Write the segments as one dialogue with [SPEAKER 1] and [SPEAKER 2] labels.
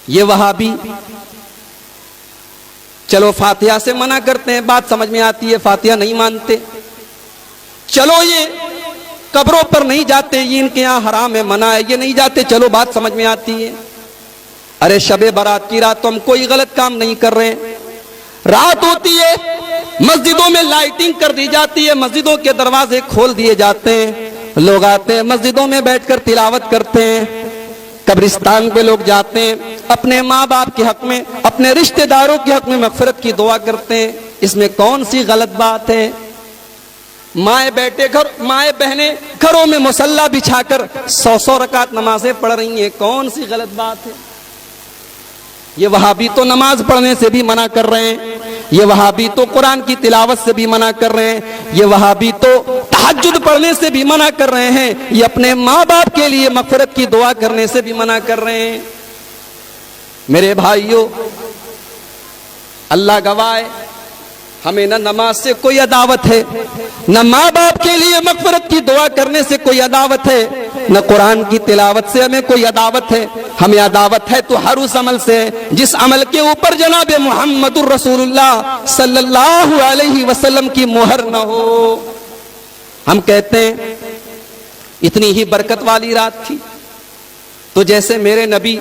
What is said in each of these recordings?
[SPEAKER 1] یہ وہابی چلو فاتحہ سے منع کرتے ہیں، بات سمجھ میں آتی ہے، فاتحہ نہیں مانتے. چلو یہ قبروں پر نہیں جاتے، یہ ان کے یہاں حرام ہے، منع ہے، یہ نہیں جاتے، چلو بات سمجھ میں آتی ہے. ارے شب برات کی رات تو ہم کوئی غلط کام نہیں کر رہے ہیں. رات ہوتی ہے، مسجدوں میں لائٹنگ کر دی جاتی ہے، مسجدوں کے دروازے کھول دیے جاتے ہیں، لوگ آتے ہیں مسجدوں میں بیٹھ کر تلاوت کرتے ہیں. قبرستان پہ لوگ جاتے ہیں، اپنے ماں باپ کے حق میں، اپنے رشتہ داروں کے حق میں مغفرت کی دعا کرتے ہیں. اس میں کون سی غلط بات ہے؟ مائیں بہنیں گھروں میں مصلی بچھا کر 100 رکعت نمازیں پڑھ رہی ہیں، کون سی غلط بات ہے؟ یہ وہابی تو نماز پڑھنے سے بھی منع کر رہے ہیں، یہ وہابی تو قرآن کی تلاوت سے بھی منع کر رہے ہیں، یہ وہابی تو تہجد پڑھنے سے بھی منع کر رہے ہیں، یہ اپنے ماں باپ کے لیے مغفرت کی دعا کرنے سے بھی منع کر رہے ہیں. میرے بھائیوں، اللہ گواہ ہے، ہمیں نہ نماز سے کوئی عداوت ہے، نہ ماں باپ کے لیے مغفرت کی دعا کرنے سے کوئی عداوت ہے، نہ قرآن کی تلاوت سے ہمیں کوئی عداوت ہے. ہمیں عداوت ہے تو ہر اس عمل سے جس عمل کے اوپر جناب محمد الرسول اللہ صلی اللہ علیہ وسلم کی مہر نہ ہو. ہم کہتے ہیں اتنی ہی برکت والی رات تھی تو جیسے میرے نبی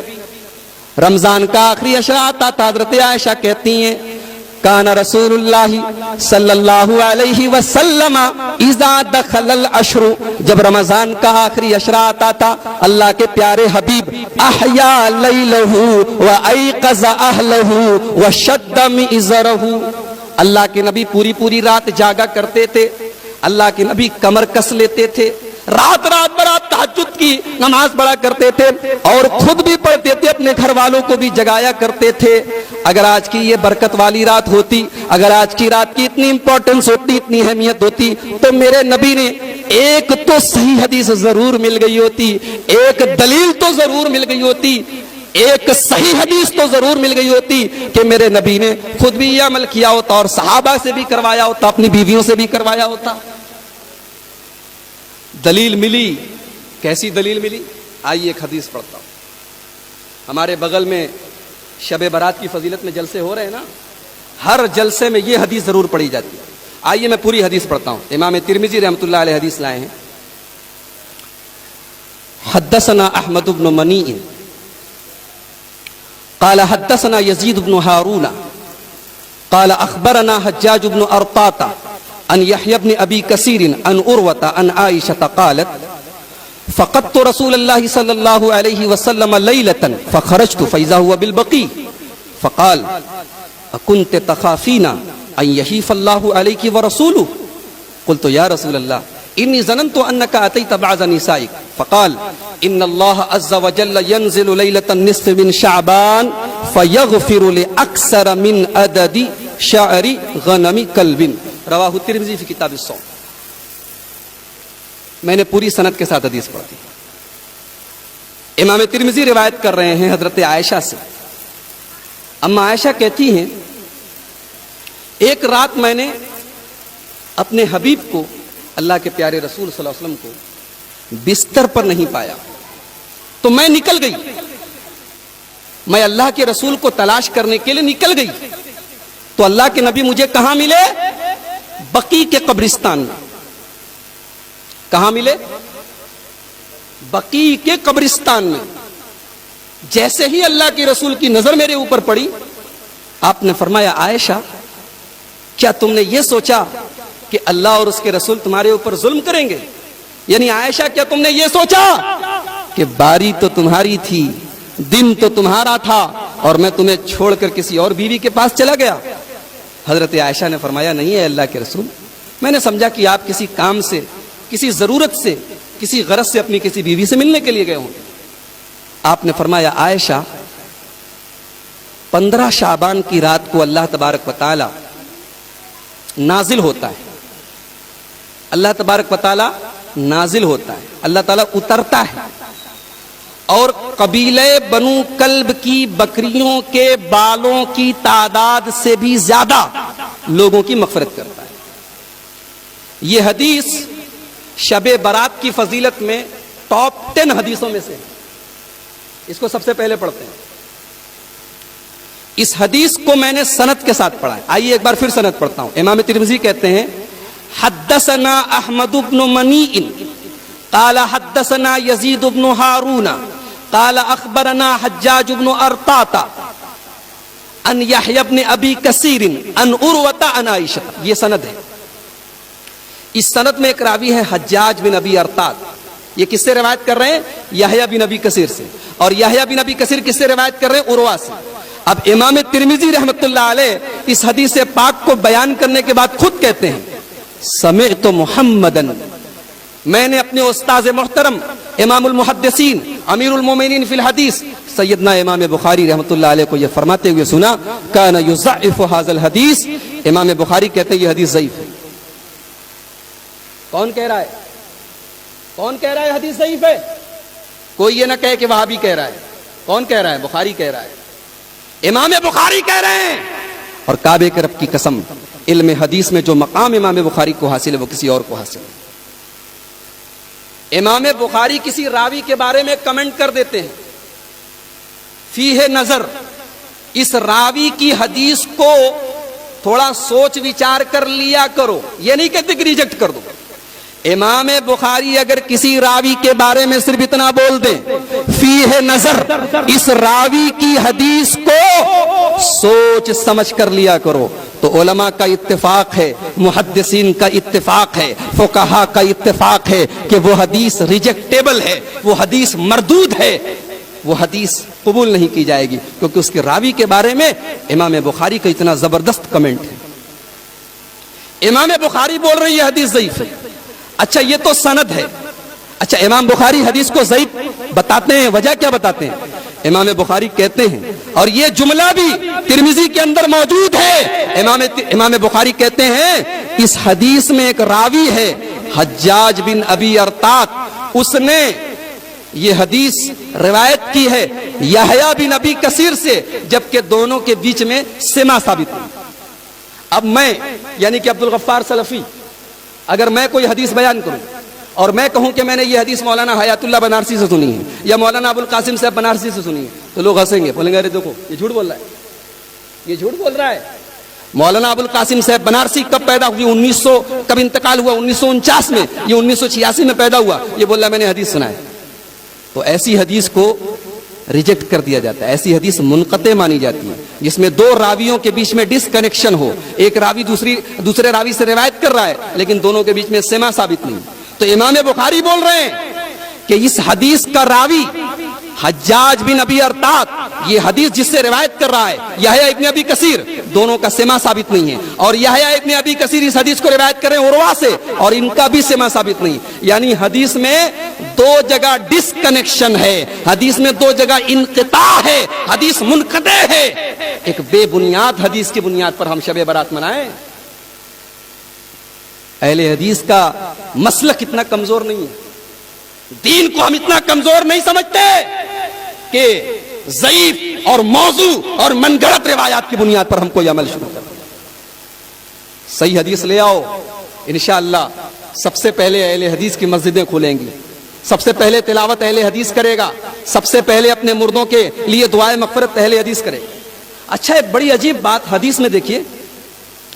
[SPEAKER 1] رمضان کا آخری عشرہ آتا تھا، حضرت عائشہ کہتی ہیں کان رسول اللہ صلی اللہ علیہ وسلم اذا دخل العشر، جب رمضان کا آخری عشرہ آتا تھا اللہ کے پیارے حبیب احیا لیلہ وایقظ اہلہ وشد مئزرہ، اللہ کے نبی پوری رات جاگا کرتے تھے، اللہ کے نبی کمر کس لیتے تھے، رات برات تہجد کی نماز پڑھا کرتے تھے اور خود بھی پڑھتے تھے، اپنے گھر والوں کو بھی جگایا کرتے تھے. اگر آج کی یہ برکت والی رات ہوتی، اگر آج کی رات کی اتنی امپورٹنس ہوتی، اتنی اہمیت ہوتی، تو میرے نبی نے ایک تو صحیح حدیث ضرور مل گئی ہوتی، ایک دلیل تو ضرور مل گئی ہوتی، ایک صحیح حدیث تو ضرور مل گئی ہوتی کہ میرے نبی نے خود بھی یہ عمل کیا ہوتا اور صحابہ سے بھی کروایا ہوتا، اپنی بیویوں سے بھی کروایا ہوتا. دلیل ملی، کیسی دلیل ملی؟ آئیے ایک حدیث پڑھتا ہوں. ہمارے بغل میں شب برات کی فضیلت میں جلسے ہو رہے ہیں نا، ہر جلسے میں یہ حدیث ضرور پڑھی جاتی ہے. آئیے میں پوری حدیث پڑھتا ہوں. امام ترمذی رحمۃ اللہ علیہ حدیث لائے ہیں. حدثنا احمد بن منیع قال حدثنا یزید بن ہارون قال اخبرنا حجاج بن ارطاط عن يحيى بن ابي كثير عن عروة عن عائشة قالت فقدت رسول الله صلى الله عليه وسلم ليلة فخرجت فإذا هو بالبقيع فقال أكنت تخافين أن يحيف الله عليك ورسوله؟ قلت يا رسول الله إني ظننت أنك أتيت بعض نسائك. فقال إن الله عز وجل ينزل ليلة النصف من شعبان فيغفر لأكثر من عدد شعر غنم كلب. رواہ ترمذی فی کتاب الصوم. میں نے پوری سند کے ساتھ حدیث پڑھی. امام ترمذی روایت کر رہے ہیں حضرت عائشہ سے. اما عائشہ کہتی ہیں ایک رات میں نے اپنے حبیب کو، اللہ کے پیارے رسول صلی اللہ علیہ وسلم کو بستر پر نہیں پایا تو میں نکل گئی، میں اللہ کے رسول کو تلاش کرنے کے لیے نکل گئی تو اللہ کے نبی مجھے کہاں ملے؟ بقیع کے قبرستان میں. کہاں ملے؟ بقیع کے قبرستان میں. جیسے ہی اللہ کے رسول کی نظر میرے اوپر پڑی، آپ نے فرمایا عائشہ کیا تم نے یہ سوچا کہ اللہ اور اس کے رسول تمہارے اوپر ظلم کریں گے؟ یعنی عائشہ کیا تم نے یہ سوچا کہ باری تو تمہاری تھی، دن تو تمہارا تھا اور میں تمہیں چھوڑ کر کسی اور بیوی کے پاس چلا گیا؟ حضرت عائشہ نے فرمایا نہیں ہے اللہ کے رسول، میں نے سمجھا کہ آپ کسی کام سے، کسی ضرورت سے، کسی غرض سے اپنی کسی بیوی سے ملنے کے لیے گئے ہوں. آپ نے فرمایا عائشہ 15 شعبان کی رات کو اللہ تبارک و تعالی نازل ہوتا ہے، اللہ تبارک و تعالی نازل ہوتا ہے، اللہ تعالیٰ اترتا ہے اور قبیلے بنو کلب کی بکریوں کے بالوں کی تعداد سے بھی زیادہ لوگوں کی مغفرت کرتا ہے. یہ حدیث شب برات کی فضیلت میں ٹاپ 10 حدیثوں میں سے. اس کو سب سے پہلے پڑھتے ہیں. اس حدیث کو میں نے سند کے ساتھ پڑھا ہے. آئیے ایک بار پھر سند پڑھتا ہوں. امام ترمذی کہتے ہیں حدثنا احمد بن منیع قال حدثنا یزید بن ہارون قال اخبرنا حجاج بن ارطاط ان یحیی بن ابی کثیر ان عروۃ عن عائشہ. یہ سند ہے. اس سند میں ایک راوی ہے حجاج بن ابی ارطاط. یہ کس سے روایت کر رہے ہیں؟ یحییٰ بن ابی کثیر سے. اور یحییٰ بن ابی کثیر کس سے روایت کر رہے ہیں؟ عروہ سے. اب امام ترمذی رحمۃ اللہ علیہ اس حدیث پاک کو بیان کرنے کے بعد خود کہتے ہیں سمعت محمدن، میں نے اپنے استاذ محترم امام المحدثین امیر المومنین فی الحدیث سیدنا امام بخاری رحمۃ اللہ علیہ کو یہ فرماتے ہوئے سنا کان یضعف ھذا الحدیث. امام بخاری کہتے ہیں یہ حدیث ضعیف ہے. کون کہہ رہا ہے؟ کون کہہ رہا ہے حدیث ضعیف ہے؟ کوئی یہ نہ کہے کہ وہابی کہہ رہا ہے. کون کہہ رہا ہے؟ بخاری کہہ رہا ہے. امام بخاری کہہ رہے ہیں. اور کعبے کے رب کی قسم، علم حدیث میں جو مقام امام بخاری کو حاصل ہے وہ کسی اور کو حاصل ہے. امام بخاری کسی راوی کے بارے میں کمنٹ کر دیتے ہیں فیہ نظر، اس راوی کی حدیث کو تھوڑا سوچ وچار کر لیا کرو. یہ نہیں کہتے کہ ریجیکٹ کر دو. امام بخاری اگر کسی راوی کے بارے میں صرف اتنا بول دیں فیہ نظر، اس راوی کی حدیث کو سوچ سمجھ کر لیا کرو، تو علماء کا اتفاق ہے، محدثین کا اتفاق ہے، فقہاء کا اتفاق ہے کہ وہ حدیث ریجیکٹیبل ہے، وہ حدیث مردود ہے، وہ حدیث قبول نہیں کی جائے گی، کیونکہ اس کے راوی کے بارے میں امام بخاری کا اتنا زبردست کمنٹ ہے. امام بخاری بول رہے ہیں یہ حدیث ضعیف ہے. اچھا یہ تو سند ہے. اچھا امام بخاری حدیث کو ضعیف بتاتے ہیں، وجہ کیا بتاتے ہیں؟ امام بخاری کہتے ہیں، اور یہ جملہ بھی ترمذی کے اندر موجود ہے، امام بخاری کہتے ہیں اس حدیث میں ایک راوی ہے حجاج بن ابی ارطاط، اس نے یہ حدیث روایت کی ہے یحییٰ بن ابی کثیر سے، جبکہ دونوں کے بیچ میں سما ثابت ہے. اب میں یعنی کہ عبد الغفار سلفی اگر میں کوئی حدیث بیان کروں اور میں کہوں کہ میں نے یہ حدیث مولانا حیات اللہ بنارسی سے سنی ہے یا مولانا ابو القاسم صاحب بنارسی سے سنی ہے، تو لوگ ہنسیں گے، بولیں گے ارے دیکھو یہ جھوٹ بول رہا ہے، یہ جھوٹ بول رہا ہے. مولانا ابو القاسم صاحب بنارسی کب پیدا ہوئی؟ کب انتقال ہوا؟ 1949 میں. یہ 1986 میں پیدا ہوا. یہ بول رہا ہے میں نے حدیث سنا ہے. تو ایسی حدیث کو ریجیکٹ کر دیا جاتا ہے. ایسی حدیث منقطع مانی جاتی ہے جس میں دو راویوں کے بیچ میں ڈس کنیکشن ہو، ایک راوی دوسرے راوی سے روایت کر رہا ہے لیکن دونوں کے بیچ میں سما ثابت نہیں. تو امام بخاری بول رہے ہیں کہ اس حدیث کا راوی حجاج بن ابی ارطاط، یہ حدیث جس سے روایت کر رہا ہے یحییٰ ابن ابی کثیر، دونوں کا سما ثابت نہیں ہے. اور یحییٰ ابن ابی کثیر اس حدیث کو روایت کر رہے ہیں عروہ سے، اور ان کا بھی سما ثابت نہیں. یعنی حدیث میں دو جگہ ڈس کنیکشن ہے، حدیث میں دو جگہ انقطاع ہے، حدیث منقطع ہے. ایک بے بنیاد حدیث کی بنیاد پر ہم شب برات منائیں؟ اہل حدیث کا مسلک اتنا کمزور نہیں ہے، دین کو ہم اتنا کمزور نہیں سمجھتے کہ ضعیف اور موضوع اور من گھڑت روایات کی بنیاد پر ہم کوئی عمل شروع کریں. صحیح حدیث لے آؤ، انشاءاللہ سب سے پہلے اہل حدیث کی مسجدیں کھولیں گی، سب سے پہلے تلاوت اہل حدیث کرے گا، سب سے پہلے اپنے مردوں کے لیے دعائے مغفرت اہل حدیث کرے. اچھا ایک بڑی عجیب بات حدیث میں دیکھیے،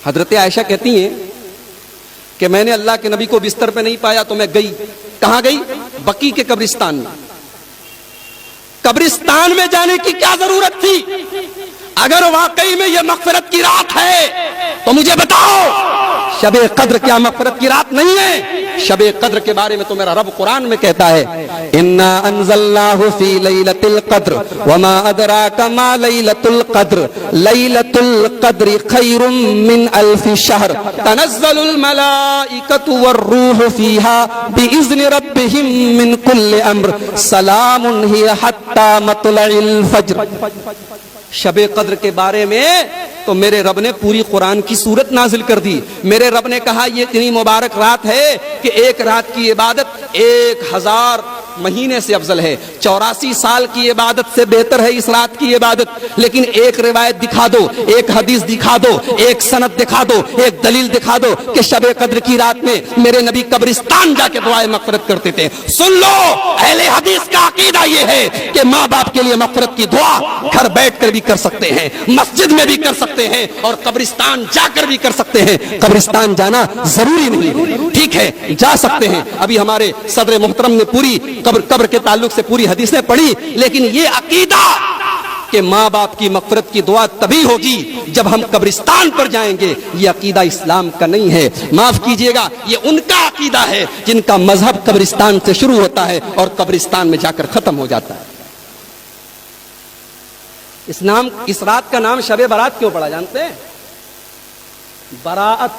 [SPEAKER 1] حضرت عائشہ کہتی ہیں کہ میں نے اللہ کے نبی کو بستر پہ نہیں پایا تو میں گئی. کہاں گئی؟ بقیع کے قبرستان میں. قبرستان میں جانے کی کیا ضرورت تھی؟ اگر واقعی میں یہ مغفرت کی رات ہے تو مجھے بتاؤ، شب قدر کیا مغفرت کی رات نہیں ہے؟ شب قدر کے بارے میں تو میرا رب قرآن میں کہتا ہے انا انزلناہ فی لیلۃ القدر وما ادراک ما لیلۃ القدر لیلۃ القدر خیر من الف شہر تنزل الملائکۃ والروح فیہا باذن ربہم من کل امر سلام ہی حتی مطلع الفجر. شب قدر کے بارے میں تو میرے رب نے پوری قرآن کی سورت نازل کر دی. میرے رب نے کہا یہ اتنی مبارک رات ہے کہ ایک رات کی عبادت 1000 مہینے سے افضل ہے، 84 سال کی عبادت سے بہتر ہے اس رات کی عبادت۔ لیکن ایک روایت دکھا دو، ایک حدیث دکھا دو، ایک سند دکھا دو، ایک دلیل دکھا دو کہ شب قدر کی رات میں میرے نبی قبرستان جا کے دعائیں مغفرت کرتے تھے۔ سن لو، اہل حدیث کا عقیدہ یہ ہے کہ ماں باپ کے لیے مغفرت کی دعا گھر بیٹھ کر بھی کر سکتے ہیں، مسجد میں بھی کر سکتے ہیں، اور قبرستان جا کر بھی کر سکتے ہیں۔ قبرستان جانا ضروری نہیں، ٹھیک ہے جا سکتے ہیں۔ ابھی ہمارے صدر محترم نے پوری قبر کے تعلق سے پوری حدیثیں پڑھی، لیکن یہ عقیدہ کہ ماں باپ کی مغفرت کی دعا تبھی ہوگی جب ہم قبرستان پر جائیں گے، یہ عقیدہ اسلام کا نہیں ہے۔ معاف کیجئے گا، یہ ان کا عقیدہ ہے جن کا مذہب قبرستان سے شروع ہوتا ہے اور قبرستان میں جا کر ختم ہو جاتا ہے۔ اس رات کا نام شب برات کیوں پڑا جانتے ہیں؟ براءت،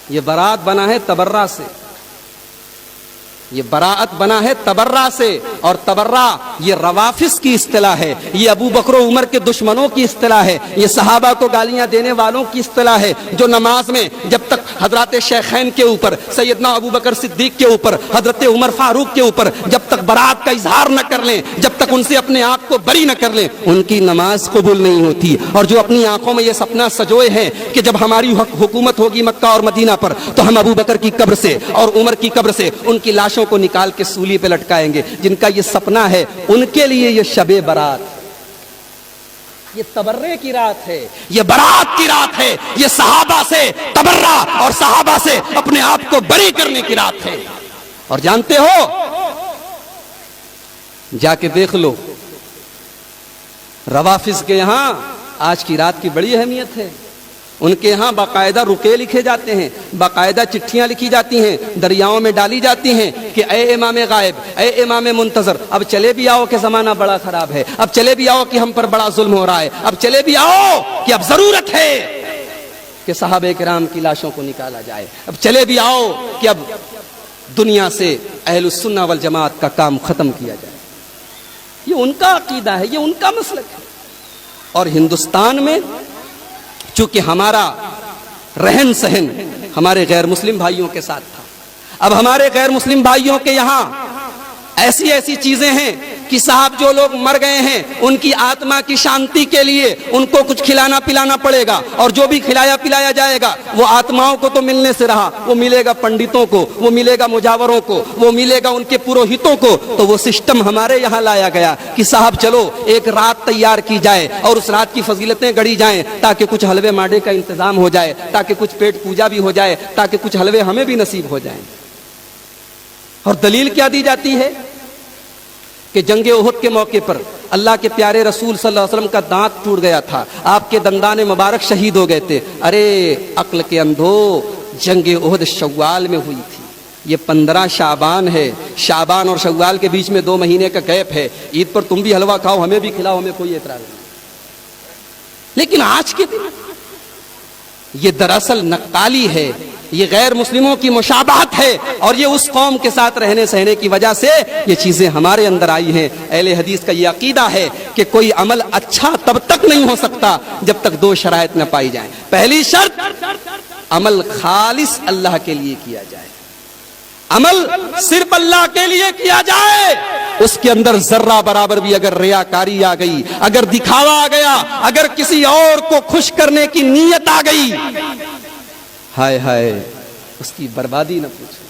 [SPEAKER 1] یہ براءت بنا ہے تبرہ سے، یہ براءت بنا ہے تبرہ سے، اور تبرہ یہ روافض کی اصطلاح ہے، یہ ابو بکر و عمر کے دشمنوں کی اصطلاح ہے، یہ صحابہ کو گالیاں دینے والوں کی اصطلاح ہے، جو نماز میں جب تک حضرات شیخین کے اوپر، سیدنا ابو بکر صدیق کے اوپر، حضرت عمر فاروق کے اوپر جب تک براءت کا اظہار نہ کر لیں، جب تک ان سے اپنے آپ کو بری نہ کر لیں، ان کی نماز قبول نہیں ہوتی۔ اور جو اپنی آنکھوں میں یہ سپنا سجوئے ہیں کہ جب ہماری حکومت ہوگی مکہ اور مدینہ پر تو ہم ابو بکر کی قبر سے اور عمر کی قبر سے ان کی لاشوں کو نکال کے سولی پہ لٹکائیں گے، جن کا یہ سپنا ہے ان کے لیے یہ شب برات، یہ تبرے کی رات ہے، یہ برات کی رات ہے، یہ صحابہ سے تبرہ اور صحابہ سے اپنے آپ کو بری کرنے کی رات ہے۔ اور جانتے ہو، جا کے دیکھ لو روافض کے یہاں آج کی رات کی بڑی اہمیت ہے۔ ان کے ہاں باقاعدہ رقعے لکھے جاتے ہیں، باقاعدہ چٹھیاں لکھی جاتی ہیں، دریاؤں میں ڈالی جاتی ہیں کہ اے امام غائب، اے امام منتظر، اب چلے بھی آؤ کہ زمانہ بڑا خراب ہے، اب چلے بھی آؤ کہ ہم پر بڑا ظلم ہو رہا ہے، اب چلے بھی آؤ کہ اب ضرورت ہے کہ صحابہ کرام کی لاشوں کو نکالا جائے، اب چلے بھی آؤ کہ اب دنیا سے اہل السنہ والجماعت کا کام ختم کیا جائے۔ یہ ان کا عقیدہ ہے، یہ ان کا مسلک ہے۔ اور ہندوستان میں چونکہ ہمارا رہن سہن ہمارے غیر مسلم بھائیوں کے ساتھ تھا، اب ہمارے غیر مسلم بھائیوں کے یہاں ایسی ایسی چیزیں ہیں کہ صاحب جو لوگ مر گئے ہیں ان کی آتما کی شانتی کے لیے ان کو کچھ کھلانا پلانا پڑے گا، اور جو بھی کھلایا پلایا جائے گا وہ آتماؤں کو تو ملنے سے رہا، وہ ملے گا پنڈتوں کو، وہ ملے گا مجاوروں کو، وہ ملے گا ان کے پروہتوں کو۔ تو وہ سسٹم ہمارے یہاں لایا گیا کہ صاحب چلو ایک رات تیار کی جائے اور اس رات کی فضیلتیں گڑھی جائیں تاکہ کچھ حلوے ماڈے کا انتظام ہو جائے، تاکہ کچھ پیٹ پوجا بھی ہو جائے، تاکہ کچھ حلوے ہمیں بھی نصیب ہو جائیں۔ اور دلیل کیا دی جاتی ہے کہ جنگ احد کے موقع پر اللہ کے پیارے رسول صلی اللہ علیہ وسلم کا دانت ٹوٹ گیا تھا، آپ کے دندان مبارک شہید ہو گئے تھے۔ ارے عقل کے اندھو، جنگ احد شوال میں ہوئی تھی، یہ 15 شعبان ہے، شعبان اور شوال کے بیچ میں 2 مہینے کا گیپ ہے۔ عید پر تم بھی حلوہ کھاؤ، ہمیں بھی کھلاؤ، ہمیں کوئی اعتراض نہیں۔ لیکن آج کے دن یہ دراصل نقالی ہے، یہ غیر مسلموں کی مشابہت ہے، اور یہ اس قوم کے ساتھ رہنے سہنے کی وجہ سے یہ چیزیں ہمارے اندر آئی ہیں۔ اہل حدیث کا یہ عقیدہ ہے کہ کوئی عمل اچھا تب تک نہیں ہو سکتا جب تک 2 شرائط نہ پائی جائیں۔ پہلی شرط، عمل خالص اللہ کے لیے کیا جائے، عمل صرف اللہ کے لیے کیا جائے، اس کے اندر ذرہ برابر بھی اگر ریاکاری آ گئی، اگر دکھاوا آ گیا، اگر کسی اور کو خوش کرنے کی نیت آ گئی، ہائے ہائے اس کی بربادی نہ پوچھو۔